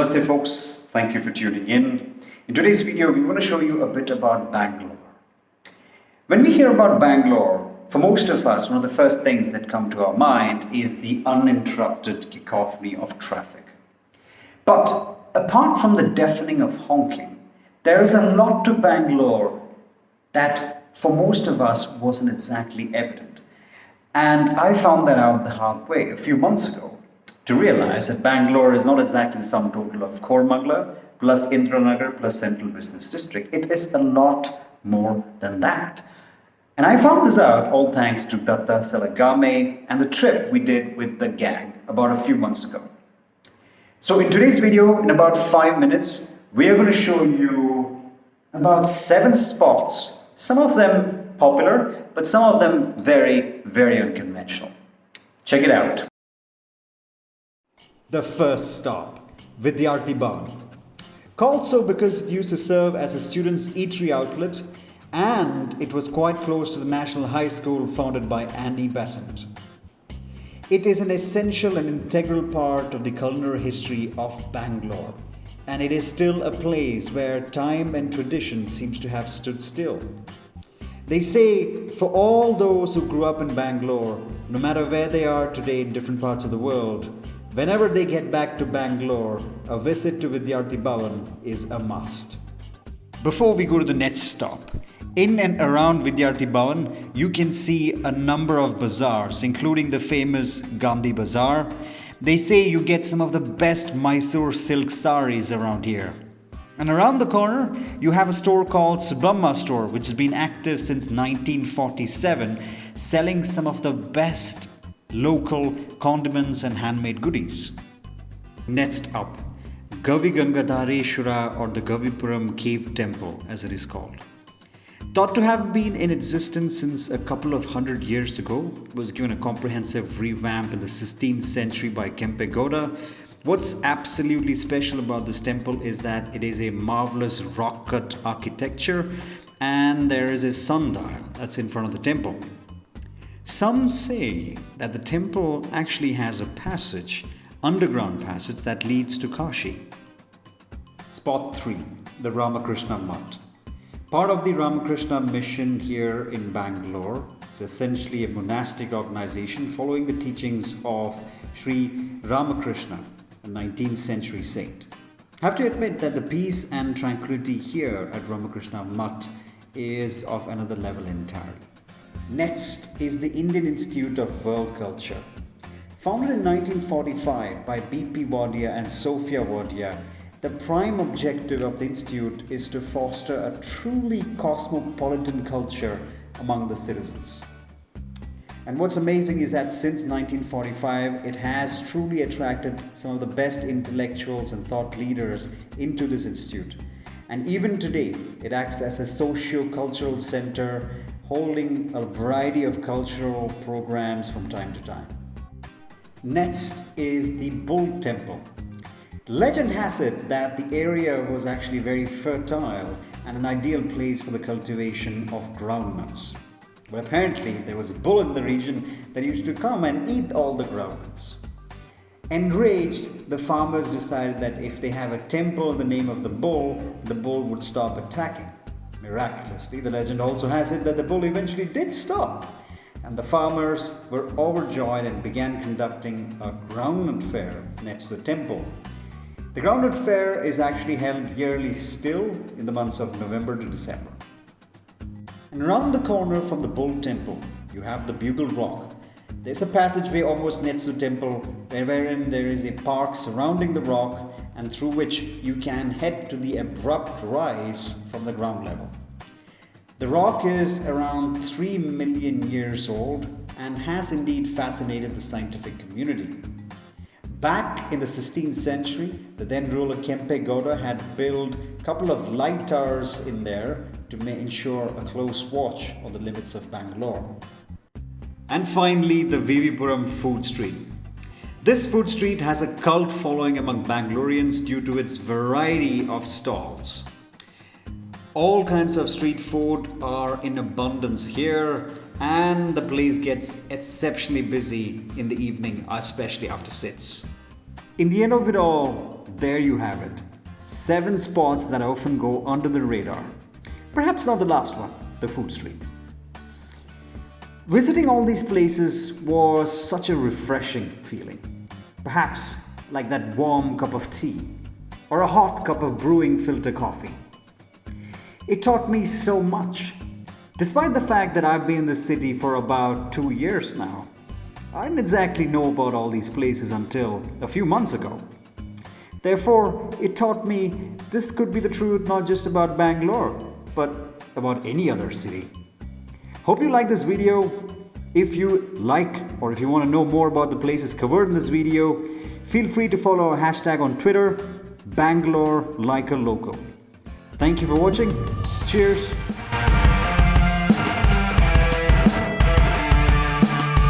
Namaste folks, thank you for tuning in. In today's video, we want to show you a bit about Bangalore. When we hear about Bangalore, for most of us, one of the first things that come to our mind is the uninterrupted cacophony of traffic. But apart from the deafening of honking, there is a lot to Bangalore that for most of us wasn't exactly evident. And I found that out the hard way a few months ago, to realize that Bangalore is not exactly the sum total of Kormangala plus Indranagar plus Central Business District. It is a lot more than that. And I found this out all thanks to Datta Salagame and the trip we did with the gang about a few months ago. So in today's video, in about 5 minutes, we are going to show you about 7 spots. Some of them popular, but some of them very, very unconventional. Check it out. The first stop, Vidyarthi Bhavan. Called so because it used to serve as a student's eatery outlet and it was quite close to the National High School founded by Andy Besant. It is an essential and integral part of the culinary history of Bangalore, and it is still a place where time and tradition seems to have stood still. They say for all those who grew up in Bangalore, no matter where they are today in different parts of the world, whenever they get back to Bangalore, a visit to Vidyarthi Bhavan is a must. Before we go to the next stop, in and around Vidyarthi Bhavan, you can see a number of bazaars, including the famous Gandhi Bazaar. They say you get some of the best Mysore silk saris around here. And around the corner, you have a store called Subamma Store, which has been active since 1947, selling some of the best local condiments and handmade goodies. Next up, Gangadhar Ashura, or the Gavipuram Cave Temple as it is called. Thought to have been in existence since a couple of hundred years ago, it was given a comprehensive revamp in the 16th century by Kempe Gowda. What's absolutely special about this temple is that it is a marvelous rock-cut architecture and there is a sundial that's in front of the temple. Some say that the temple actually has a passage, underground passage that leads to Kashi. Spot 3, the Ramakrishna Mutt. Part of the Ramakrishna mission here in Bangalore. It's essentially a monastic organization following the teachings of Sri Ramakrishna, a 19th century saint. I have to admit that the peace and tranquility here at Ramakrishna Mutt is of another level entirely. Next is the Indian Institute of World Culture. Founded in 1945 by B.P. Wadia and Sophia Wadia, the prime objective of the institute is to foster a truly cosmopolitan culture among the citizens. And what's amazing is that since 1945, it has truly attracted some of the best intellectuals and thought leaders into this institute. And even today, it acts as a socio-cultural center, holding a variety of cultural programs from time to time. Next is the Bull Temple. Legend has it that the area was actually very fertile and an ideal place for the cultivation of groundnuts. But apparently there was a bull in the region that used to come and eat all the groundnuts. Enraged, the farmers decided that if they have a temple in the name of the bull would stop attacking. Miraculously, the legend also has it that the bull eventually did stop, and the farmers were overjoyed and began conducting a groundnut fair next to the temple. The groundnut fair is actually held yearly still in the months of November to December. And around the corner from the Bull Temple, you have the Bugle Rock. There's a passageway almost next to the temple wherein there is a park surrounding the rock and through which you can head to the abrupt rise from the ground level. The rock is around 3 million years old and has indeed fascinated the scientific community. Back in the 16th century, the then ruler Kempe Gowda had built a couple of light towers in there to ensure a close watch on the limits of Bangalore. And finally, the VV Puram Food Street. This food street has a cult following among Bangaloreans due to its variety of stalls. All kinds of street food are in abundance here, and the place gets exceptionally busy in the evening, especially after sits. In the end of it all, there you have it. 7 spots that often go under the radar. Perhaps not the last one, the food street. Visiting all these places was such a refreshing feeling. Perhaps like that warm cup of tea or a hot cup of brewing filter coffee. It taught me so much. Despite the fact that I've been in this city for about 2 years now, I didn't exactly know about all these places until a few months ago. Therefore, it taught me this could be the truth not just about Bangalore, but about any other city. Hope you like this video. If you like or if you want to know more about the places covered in this video, feel free to follow our hashtag on Twitter, Bangalore Like a Local. Thank you for watching. Cheers.